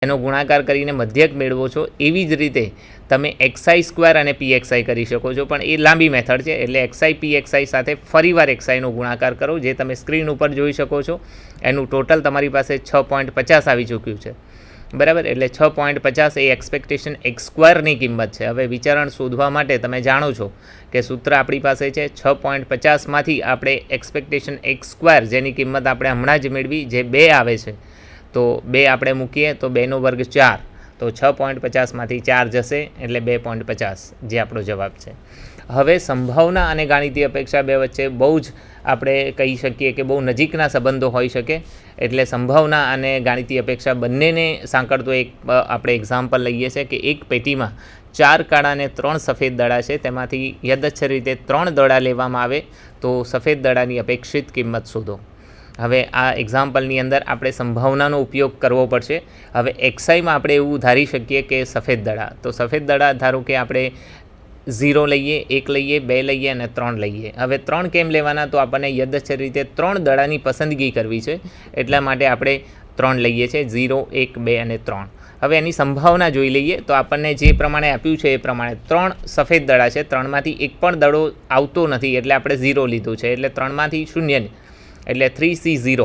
એનો ગુણાકાર કરીને મધ્યક મેળવો છો, એવી જ રીતે તમે એક્સઆઈ સ્ક્વેર અને પીએક્સઆઈ કરી શકો છો, પણ એ લાંબી મેથડ છે. એટલે એક્સઆઈ પીએક્સઆઈ સાથે ફરીવાર એક્સઆઈનો ગુણાકાર કરો, જે તમે સ્ક્રીન ઉપર જોઈ શકો છો. એનું ટોટલ તમારી પાસે 6.50 આવી ચૂક્યું છે, બરાબર. એટલે 6.50 એ એક્સપેક્ટેશન એક્સ સ્ક્વેરની કિંમત છે. હવે વિચારણ શોધવા માટે તમે જાણો છો કે સૂત્ર આપણી પાસે છે 6.50માંથી આપણે એક્સપેક્ટેશન એક્સ સ્ક્વેર, જેની કિંમત આપણે હમણાં જ મેળવી, જે 2 આવે છે, તો 2 આપણે મૂકીએ તો 2નો વર્ગ 4, તો 6.50માંથી 4 જશે, એટલે 2.50 જે આપણો જવાબ છે. હવે સંભાવના અને ગાણિતીય અપેક્ષા બે વચ્ચે બહુ જ આપણે કહી શકીએ કે બહુ નજીકના સંબંધો હોઈ શકે. એટલે સંભાવના અને ગાણિતીય અપેક્ષા બંનેને સાંકળતો એક આપણે એક્ઝામ્પલ લઈએ છીએ કે એક પેટીમાં 4 કાળા અને 3 સફેદ દડા છે. તેમાંથી યદચ્છ રીતે 3 દડા લેવામાં આવે તો સફેદ દડાની અપેક્ષિત કિંમત શોધો. હવે આ એક્ઝામ્પલની અંદર આપણે સંભાવનાનો ઉપયોગ કરવો પડશે. હવે એક્સઆઈમાં આપણે એવું ધારી શકીએ કે સફેદ દડા, તો સફેદ દડા ધારો કે આપણે 0 લઈએ, 1 લઈએ, 2 લઈએ અને 3 લઈએ. હવે 3 કેમ લેવાના? તો આપણને યદચ્છ રીતે 3 દડાની પસંદગી કરવી છે, એટલા માટે આપણે 3 લઈએ છીએ, 0, 1, 2 અને 3. હવે એની સંભાવના જોઈ લઈએ તો આપણને જે પ્રમાણે આપ્યું છે એ પ્રમાણે 3 સફેદ દડા છે, 3માંથી એક પણ દડો આવતો નથી, એટલે આપણે 0 લીધું છે, એટલે 3માંથી 0, એટલે 3C0.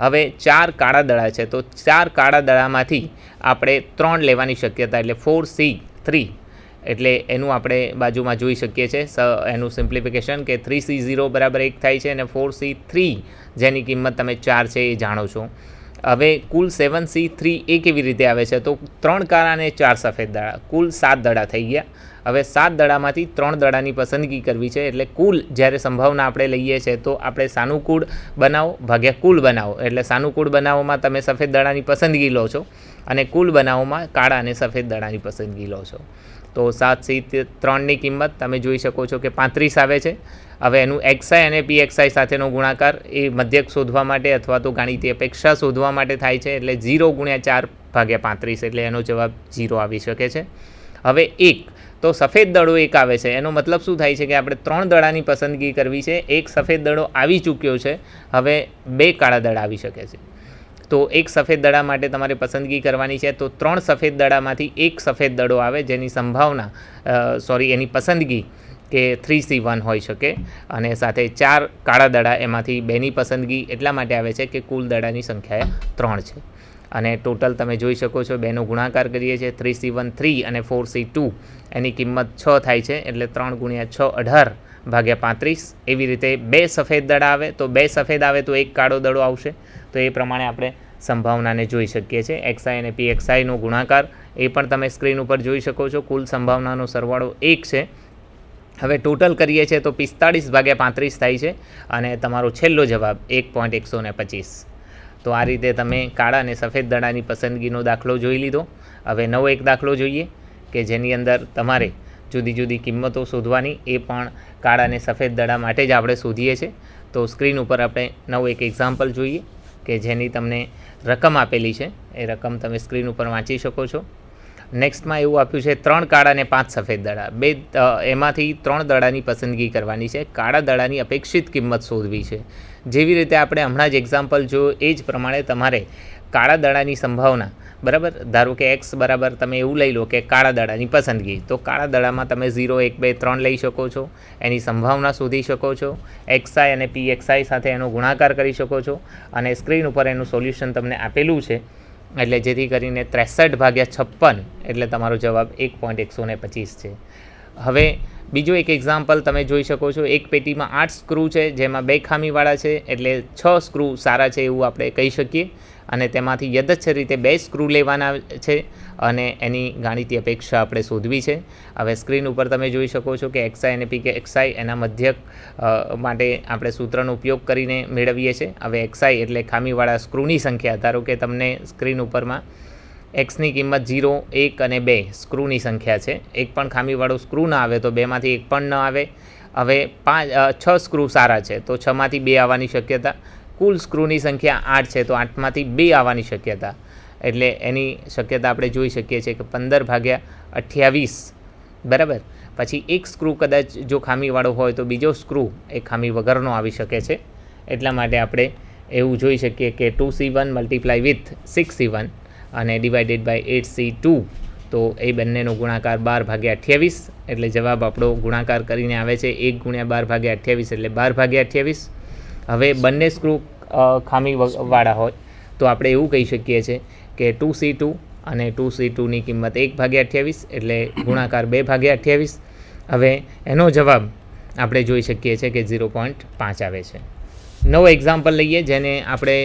હવે 4 કાળા દડા છે, તો 4 કાળા દડામાંથી આપણે 3 લેવાની શક્યતા, એટલે 4C3. એટલે એનું આપણે બાજુમાં જોઈ શકીએ છીએ એનું સિમ્પ્લિફિકેશન કે 3C0 બરાબર 1 થાય છે, અને 4C3 જેની કિંમત તમે 4 છે એ જાણો છો. હવે કુલ 7C3 એ કેવી રીતે આવે છે? તો 3 કાળા અને 4 સફેદ દડા, કુલ 7 દડા થઈ ગયા. હવે 7 દડામાંથી 3 દડાની પસંદગી કરવી છે, એટલે કુલ જ્યારે સંભાવના આપણે લઈએ છીએ તો આપણે સાનુકૂળ બનાવો ભાગ્યા કુલ બનાવો. એટલે સાનુકૂળ બનાવોમાં તમે સફેદ દડાની પસંદગી લો છો, અને કુલ બનાવોમાં કાળા અને સફેદ દડાની પસંદગી લો છો. તો 7C3ની કિંમત તમે જોઈ શકો છો કે 35 આવે છે. હવે એનું એક્સઆઈ અને પીએક્સઆઈ સાથેનો ગુણાકાર એ મધ્યક શોધવા માટે અથવા તો ગાણિતીય અપેક્ષા શોધવા માટે થાય છે, એટલે 0 × 4/35, એટલે એનો જવાબ 0 આવી શકે છે. હવે 1, તો સફેદ દડો 1 આવે છે, એનો મતલબ શું થાય છે કે આપણે 3 દડાની પસંદગી કરવી છે. એક સફેદ દડો આવી ચૂક્યો છે, હવે 2 કાળા દડા આવી શકે છે. તો એક સફેદ દડા માટે તમારે પસંદગી કરવાની છે, તો 3 સફેદ દડામાંથી એક સફેદ દડો આવે, જેની સંભાવના એની પસંદગી કે 3C1 હોઈ શકે, અને સાથે 4 કાળા દડા, એમાંથી 2ની પસંદગી એટલા માટે આવે છે કે કુલ દડાની સંખ્યા 3 છે. અને ટોટલ તમે જોઈ શકો છો, 2નો ગુણાકાર કરીએ છીએ, 3C1 3 અને 4C2 એની કિંમત 6 થાય છે, એટલે 3 × 6 18/35. એવી રીતે 2 સફેદ દડા આવે, તો 2 સફેદ આવે તો 1 કાળો દડો આવશે. તો એ પ્રમાણે આપણે સંભાવનાને જોઈ શકીએ છીએ. એક્સઆઈ અને પીએક્સઆઈનો ગુણાકાર એ પણ તમે સ્ક્રીન ઉપર જોઈ શકો છો. કુલ સંભાવનાનો સરવાળો 1 છે. હવે ટોટલ કરીએ છીએ તો 45/35 થાય છે, અને તમારો છેલ્લો જવાબ 1.125. તો આ રીતે તમે કાળા અને સફેદ દડાની પસંદગીનો દાખલો જોઈ લીધો. હવે નવો એક દાખલો જોઈએ કે જેની અંદર તમારે જુદી જુદી કિંમતો શોધવાની, એ પણ કાળા અને સફેદ દડા માટે જ આપણે શોધીએ છીએ. તો સ્ક્રીન ઉપર આપણે નવો એક એક્ઝામ્પલ જોઈએ કે જેની તમને રકમ આપેલી છે, એ રકમ તમે સ્ક્રીન ઉપર વાંચી શકો છો. નેક્સ્ટમાં એવું આપ્યું છે 3 કાળા અને 5 સફેદ દડા, એમાંથી 3 દડાની પસંદગી કરવાની છે. કાળા દડાની અપેક્ષિત કિંમત શોધવી છે. જેવી રીતે આપણે હમણાં જ એક્ઝામ્પલ જોયું એ જ પ્રમાણે તમારે કાળા દડાની સંભાવના, બરાબર, ધારો કે એક્સ બરાબર તમે એવું લઈ લો કે કાળા દડાની પસંદગી, તો કાળા દડામાં તમે 0, 1, 2, 3 લઈ શકો છો, એની સંભાવના શોધી શકો છો. એક્સઆઈ અને પીએક્સઆઈ સાથે એનો ગુણાકાર કરી શકો છો, અને સ્ક્રીન ઉપર એનું સોલ્યુશન તમને આપેલું છે, એટલે જેથી કરીને 63/56, એટલે તમારો જવાબ 1.125 છે. હવે બીજો એક એક્ઝામ્પલ તમે જોઈ શકો છો. એક પેટીમાં 8 સ્ક્રૂ છે, જેમાં 2 ખામીવાળા છે, એટલે 6 સ્ક્રૂ સારા છે એવું આપણે કહી શકીએ, અને તેમાંથી યદચ્છ રીતે 2 સ્ક્રૂ લેવાના છે, અને એની ગાણિતીય અપેક્ષા આપણે શોધવી છે. હવે સ્ક્રીન ઉપર તમે જોઈ શકો છો કે એક્સઆઈ અને પીએક્સઆઈ એના મધ્યક માટે આપણે સૂત્રનો ઉપયોગ કરીને મેળવીએ છીએ. હવે એક્સઆઈ એટલે ખામીવાળા સ્ક્રૂની સંખ્યા, ધારો કે તમને સ્ક્રીન ઉપરમાં એક્સની કિંમત 0, 1 અને 2 સ્ક્રૂની સંખ્યા છે. એક પણ ખામીવાળો સ્ક્રૂ ના આવે તો 2માંથી એક પણ ન આવે. હવે 6 સ્ક્રૂ સારા છે, તો 6માંથી 2 આવવાની શક્યતા. કુલ સ્ક્રૂની સંખ્યા 8 છે, તો 8માંથી 2 આવવાની શક્યતા, એટલે એની શક્યતા આપણે જોઈ શકીએ છીએ કે 15/28, બરાબર. પછી એક સ્ક્રૂ કદાચ જો ખામીવાળો હોય તો બીજો સ્ક્રૂ એ ખામી વગરનો આવી શકે છે. એટલા માટે આપણે એવું જોઈ શકીએ કે 2C1 × 6C1 અને ડિવાઇડેડ બાય 8C2, તો એ બંનેનો ગુણાકાર 12/28, એટલે જવાબ આપણો ગુણાકાર કરીને આવે છે 1 × 12/28 એટલે 12/28. હવે બંને સ્ક્રૂ ખામીવાળા હોય તો આપણે એવું કહી શકીએ છીએ કે 2C2 અને 2C2ની કિંમત 1/28 એટલે ગુણાકાર 2/28. હવે એનો જવાબ આપણે જોઈ શકીએ છીએ કે 0.5 આવે છે. નવો એક્ઝામ્પલ લઈએ જેને આપણે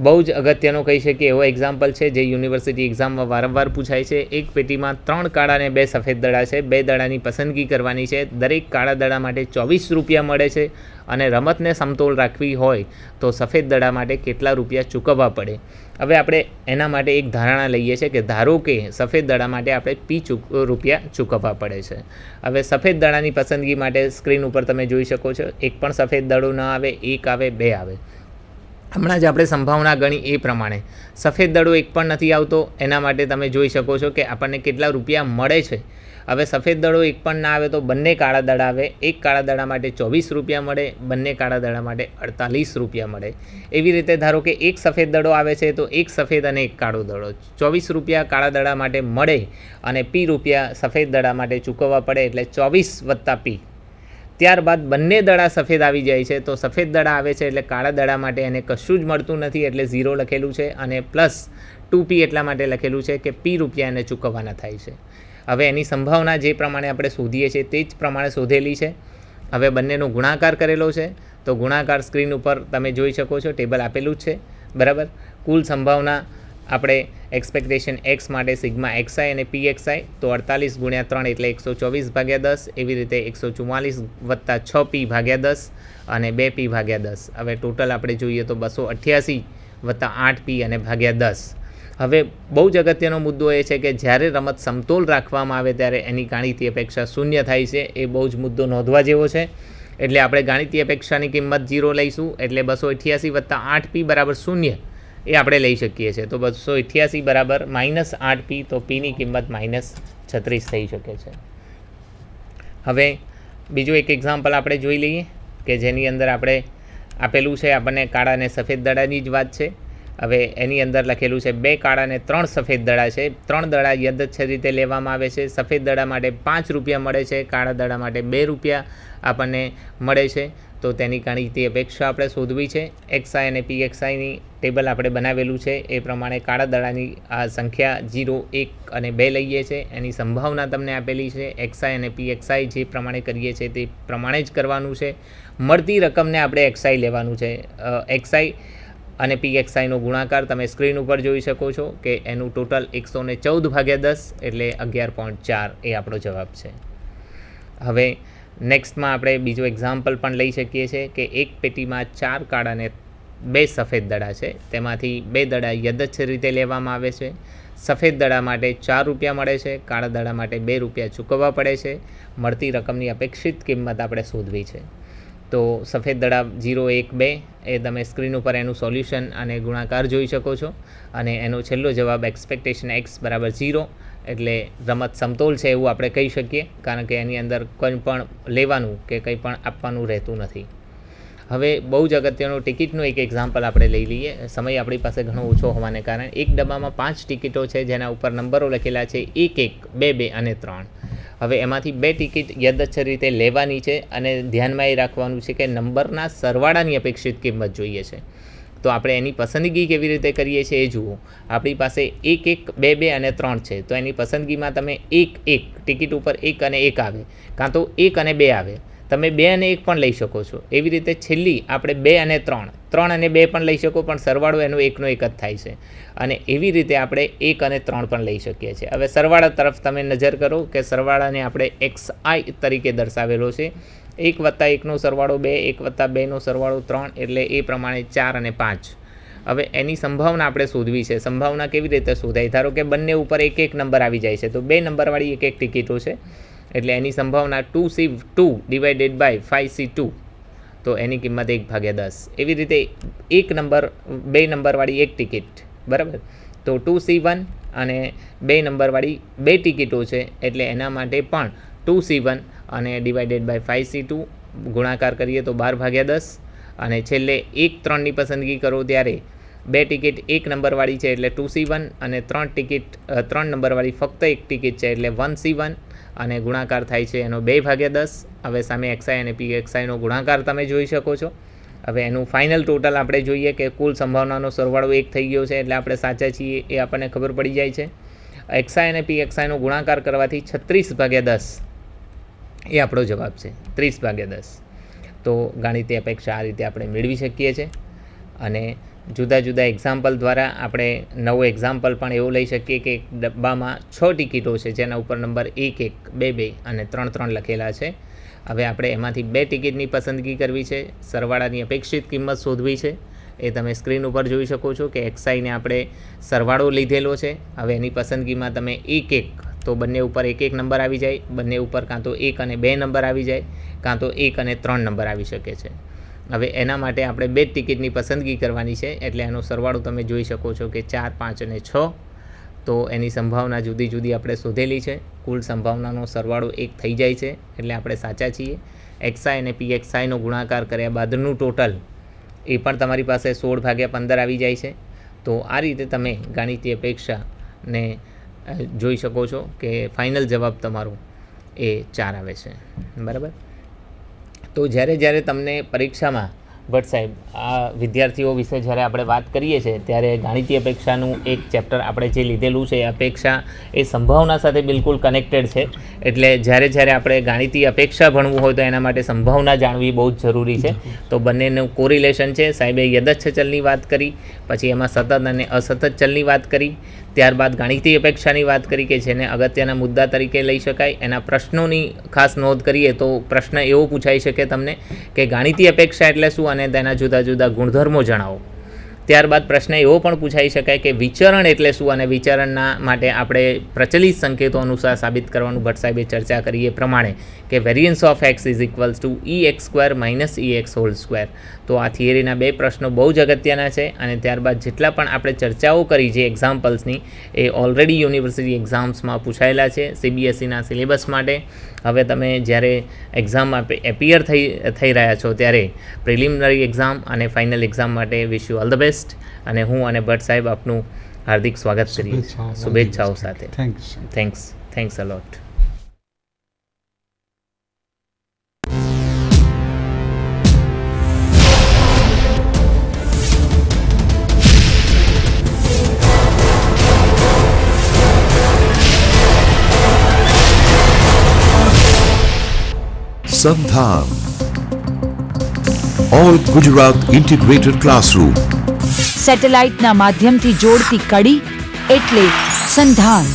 બહુ જ અગત્યનો કહી શકીએ એવો એક્ઝામ્પલ છે જે યુનિવર્સિટી એક્ઝામમાં વારંવાર પૂછાય છે. એક પેટીમાં 3 કાળા અને 2 સફેદ દડા છે. 2 દડાની પસંદગી કરવાની છે. દરેક કાળા દડા માટે 24 રૂપિયા મળે છે અને રમતને સમતોલ રાખવી હોય તો સફેદ દડા માટે કેટલા રૂપિયા ચૂકવવા પડે. હવે આપણે એના માટે એક ધારણા લઈએ છીએ કે ધારો કે સફેદ દડા માટે આપણે રૂપિયા ચૂકવવા પડે છે. હવે સફેદ દડાની પસંદગી માટે સ્ક્રીન ઉપર તમે જોઈ શકો છો, એક પણ સફેદ દડો ન આવે, 1 આવે, 2 આવે. હમણાં જ આપણે સંભાવના ગણી એ પ્રમાણે સફેદ દડો એક પણ નથી આવતો, એના માટે તમે જોઈ શકો છો કે આપણને કેટલા રૂપિયા મળે છે. હવે સફેદ દડો એક પણ ના આવે તો બંને કાળા દડા આવે. એક કાળા દડા માટે 24 રૂપિયા મળે, બંને કાળા દડા માટે 48 રૂપિયા મળે. એવી રીતે ધારો કે એક સફેદ દડો આવે છે તો એક સફેદ અને એક કાળો દડો, 24 રૂપિયા કાળા દડા માટે મળે અને P રૂપિયા સફેદ દડા માટે ચૂકવવા પડે, એટલે 24 + P. ત્યારબાદ બંને દડા સફેદ આવી જાય છે તો સફેદ દડા આવે છે એટલે કાળા દડા માટે એને કશું જ મળતું નથી એટલે 0 લખેલું છે, અને પ્લસ 2P એટલા માટે લખેલું છે કે P રૂપિયા એને ચૂકવવાના થાય છે. હવે એની સંભાવના જે પ્રમાણે આપણે શોધીએ છીએ તે જ પ્રમાણે શોધેલી છે. હવે બંનેનો ગુણાકાર કરેલો છે તો ગુણાકાર સ્ક્રીન ઉપર તમે જોઈ શકો છો, ટેબલ આપેલું જ છે, બરાબર. કુલ સંભાવના આપણે એક્સપેક્ટેશન x માટે સિગ્મા xi અને pxi, તો 48 × 3 એટલે 124/10, એવી રીતે 144 + 6p/10 અને 2p/10. હવે ટોટલ આપણે જોઈએ તો 288 + 8p અને /10. હવે બહુ જ અગત્યનો મુદ્દો એ છે કે જ્યારે રમત સમતોલ રાખવામાં આવે ત્યારે એની ગાણિતીય અપેક્ષા શૂન્ય થાય છે. એ બહુ જ મુદ્દો નોંધવા જેવો છે. એટલે આપણે ગાણિતીય અપેક્ષાની કિંમત 0 લઈશું, એટલે 288 + 8p = 0 એ આપણે લઈ શકીએ છીએ. તો 288 = -8p, તો પીની કિંમત -36 થઈ શકે છે. હવે બીજું એક એક્ઝામ્પલ આપણે જોઈ લઈએ કે જેની અંદર આપણે આપેલું છે આપણને કાળા અને સફેદ દડાની જ વાત છે. હવે એની અંદર લખેલું છે 2 કાળા અને 3 સફેદ દડા છે. 3 દડા યથાવત રીતે લેવામાં આવે છે. સફેદ દડા માટે 5 રૂપિયા મળે છે, કાળા દડા માટે 2 રૂપિયા આપણને મળે છે. તો તેની ગાણિતીય અપેક્ષા આપણે શોધવી છે. xi અને pxiની ટેબલ આપણે બનાવેલું છે એ પ્રમાણે કાળા દડાની આ સંખ્યા 0, 1 અને 2 લઈએ છીએ. એની સંભાવના તમને આપેલી છે. xi અને pxi જે પ્રમાણે કરીએ છીએ તે પ્રમાણે જ કરવાનું છે. મળતી રકમને આપણે xi લેવાનું છે. xi અને pxiનો ગુણાકાર તમે સ્ક્રીન ઉપર જોઈ શકો છો કે એનું ટોટલ 114/10 એટલે 11.4 એ આપણો જવાબ છે. હવે નેક્સ્ટમાં આપણે બીજો એક્ઝામ્પલ પણ લઈ શકીએ છીએ કે એક પેટીમાં 4 કાળા અને 2 સફેદ દડા છે. તેમાંથી 2 દડા યથાવત રીતે લેવામાં આવે છે. સફેદ દડા માટે 4 રૂપિયા મળે છે, કાળા દડા માટે 2 રૂપિયા ચૂકવવા પડે છે. મળતી રકમની અપેક્ષિત કિંમત આપણે શોધવી છે. તો સફેદ દડા 0, 1, 2 એ તમે સ્ક્રીન ઉપર એનું સોલ્યુશન અને ગુણાકાર જોઈ શકો છો. અને એનો છેલ્લો જવાબ એક્સપેક્ટેશન x = 0 એટલે રમત સમતોલ છે એવું આપણે કહી શકીએ, કારણ કે એની અંદર કંઈ પણ લેવાનું કે કંઈ પણ આપવાનું રહેતું નથી. હવે બહુ જ અગત્યનો ટિકિટનું એક એક્ઝામ્પલ આપણે લઈ લઈએ. સમય આપણી પાસે ઘણો ઓછો હોવાને કારણે એક ડબ્બામાં 5 ટિકિટો છે જેના ઉપર નંબરો લખેલા છે 1, 1, 2, 2 અને 3. હવે એમાંથી 2 ટિકિટ યથાવત રીતે લેવાની છે અને ધ્યાનમાં એ રાખવાનું છે કે નંબરના સરવાળાની અપેક્ષિત કિંમત જોઈએ છે. તો આપણે એની પસંદગી કેવી રીતે કરીએ છીએ એ જુઓ. આપણી પાસે 1, 1, 2, 2 અને 3 છે, તો એની પસંદગીમાં તમે 1, 1 ટિકિટ ઉપર 1 અને 1 આવે, કાં તો 1 અને 2 આવે. તમે 2 અને 1 પણ લઈ શકો છો. એવી રીતે છેલ્લી આપણે 2 અને 3, 3 અને 2 પણ લઈ શકો, પણ સરવાળો એનો 1નો 1 જ થાય છે. અને એવી રીતે આપણે 1 અને 3 પણ લઈ શકીએ છીએ. હવે સરવાળા તરફ તમે નજર કરો કે સરવાળાને આપણે xi તરીકે દર્શાવેલો છે. 1 + 1નો સરવાળો 2, 1 + 2નો સરવાળો 3, એટલે એ પ્રમાણે 4 અને 5. હવે એની સંભાવના આપણે શોધવી છે. સંભાવના કેવી રીતે શોધાય? ધારો કે બંને ઉપર 1, 1 નંબર આવી જાય છે, તો 2 નંબરવાળી 1, 1 ટિકિટો છે, એટલે એની સંભાવના 2C2 / 5C2, તો એની કિંમત 1/10. એવી રીતે 2 નંબરવાળી 1 ટિકિટ, બરાબર, તો 2C1 અને 2 નંબરવાળી 2 ટિકિટો છે, એટલે એના માટે પણ 2C1 અને / 5C2 ગુણાકાર કરીએ તો 12/10. અને છેલ્લે 1, 3ની પસંદગી કરો ત્યારે 2 ટિકિટ 1 નંબરવાળી છે એટલે 2C1 અને 3 નંબરવાળી ફક્ત 1 ટિકિટ છે એટલે 1C1 અને ગુણાકાર થાય છે એનો 2/10. હવે સામે XI અને PXIનો ગુણાકાર તમે જોઈ શકો છો. હવે એનું ફાઇનલ ટોટલ આપણે જોઈએ કે કુલ સંભાવનાનો સરવાળો 1 થઈ ગયો છે એટલે આપણે સાચા છીએ એ આપણને ખબર પડી જાય છે. XI અને PXIનો ગુણાકાર કરવાથી 36/10 એ આપણો જવાબ છે. 30/10. તો ગાણિતીય અપેક્ષા આ રીતે આપણે મેળવી શકીએ છીએ. અને જુદા જુદા એક્ઝામ્પલ દ્વારા આપણે નવો એક્ઝામ્પલ પણ એવું લઈ શકીએ કે એક ડબ્બામાં 6 ટિકિટો છે જેના ઉપર નંબર 1 1 2 2 અને 3 3 લખેલા છે. હવે આપણે એમાંથી 2 ટિકિટની પસંદગી કરવી છે. સરવાળાની અપેક્ષિત કિંમત શોધવી છે. એ તમે સ્ક્રીન ઉપર જોઈ શકો છો કે XIને આપણે સરવાળો લીધેલો છે. હવે એની પસંદગીમાં તમે 1 1 તો બંને ઉપર 1 1 નંબર આવી જાય, બંને ઉપર કાં તો 1 અને 2 નંબર આવી જાય, કાં તો 1 અને 3 નંબર આવી શકે છે. હવે એના માટે આપણે 2 ટિકિટની પસંદગી કરવાની છે એટલે એનો સરવાળો તમે જોઈ શકો છો કે 4 5 અને 6. તો એની સંભાવના જુદી જુદી આપણે શોધેલી છે. કુલ સંભાવનાનો સરવાળો 1 થઈ જાય છે એટલે આપણે સાચા છીએ. XI અને PXIનો ગુણાકાર કર્યા બાદનું ટોટલ એ પણ તમારી પાસે 16/15 આવી જાય છે. તો આ રીતે તમે ગાણિતીય અપેક્ષાને જોઈ શકો છો કે ફાઇનલ જવાબ તમારો એ 4 આવે છે. બરાબર. તો જ્યારે તમને પરીક્ષામાં ભટ્ટ સાહેબ આ વિદ્યાર્થીઓ વિશે જ્યારે આપણે વાત કરીએ છીએ ત્યારે ગાણિતીય અપેક્ષાનું એક ચેપ્ટર આપણે જે લીધેલું છે અપેક્ષા એ સંભાવના સાથે બિલકુલ કનેક્ટેડ છે. એટલે જ્યારે આપણે ગાણિતીય અપેક્ષા ભણવું હોય તો એના માટે સંભાવના જાણવી બહુ જ જરૂરી છે. તો બંનેનું કોરિલેશન છે. સાહેબે યદચ્છ ચલની વાત કરી, પછી એમાં સતત અને અસતત ચલની વાત કરી, ત્યારબાદ ગાણિતીય અપેક્ષાની વાત કરી કે જેને અગત્યના મુદ્દા તરીકે લઈ શકાય. એના પ્રશ્નોની ખાસ નોંધ કરીએ તો પ્રશ્ન એવો પૂછાઈ શકે તમને કે ગાણિતીય અપેક્ષા એટલે શું અને તેના જુદા જુદા ગુણધર્મો જણાવો. ત્યારબાદ પ્રશ્ન એવો પણ પૂછાઈ શકાય કે વિચરણ એટલે શું અને વિચરણના માટે આપણે પ્રચલિત સંકેતો અનુસાર સાબિત કરવાનું ભટ્ટ સાહેબે ચર્ચા કરી એ પ્રમાણે કે variance of x is equals to EX² - EX². તો આ થિયરીના 2 પ્રશ્નો બહુ જ અગત્યના છે. અને ત્યારબાદ જેટલા પણ આપણે ચર્ચાઓ કરી જે એક્ઝામ્પલ્સની એ ઓલરેડી યુનિવર્સિટી એક્ઝામ્સમાં પૂછાયેલા છે CBSEના સિલેબસ માટે. હવે તમે જ્યારે એક્ઝામ એપિયર થઈ રહ્યા છો ત્યારે પ્રિલિમિનરી એક્ઝામ અને ફાઇનલ એક્ઝામ માટે wish you all the best. અને હું અને ભટ્ટ સાહેબ આપનું હાર્દિક સ્વાગત કરીએ શુભેચ્છાઓ સાથે. થેન્ક્સ અ લોટ. Sandhan All Gujarat Integrated Classroom સેટેલાઇટના માધ્યમથી જોડતી કડી એટલે સંધાન.